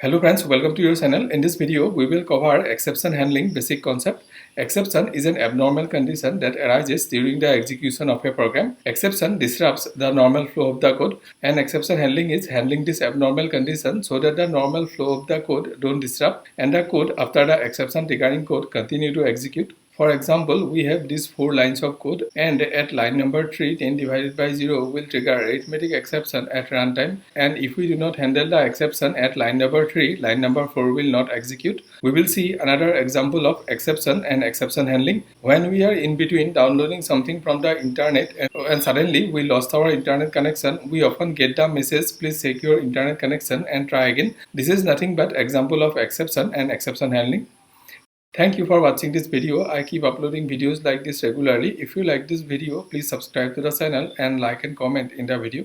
Hello friends, welcome to your channel. In this video, we will cover exception handling basic concept. Exception is an abnormal condition that arises during the execution of a program. Exception disrupts the normal flow of the code, and exception handling is handling this abnormal condition so that the normal flow of the code don't disrupt and the code after the exception triggering code continue to execute. For example, we have these 4 lines of code, and at line number 3, 10 divided by 0 will trigger arithmetic exception at runtime, and if we do not handle the exception at line number 3, line number 4 will not execute. We will see another example of exception and exception handling. When we are in between downloading something from the internet and suddenly we lost our internet connection, we often get the message, please check your internet connection and try again. This is nothing but example of exception and exception handling. Thank you for watching this video. I keep uploading videos like this regularly. If you like this video, please subscribe to the channel and like and comment in the video.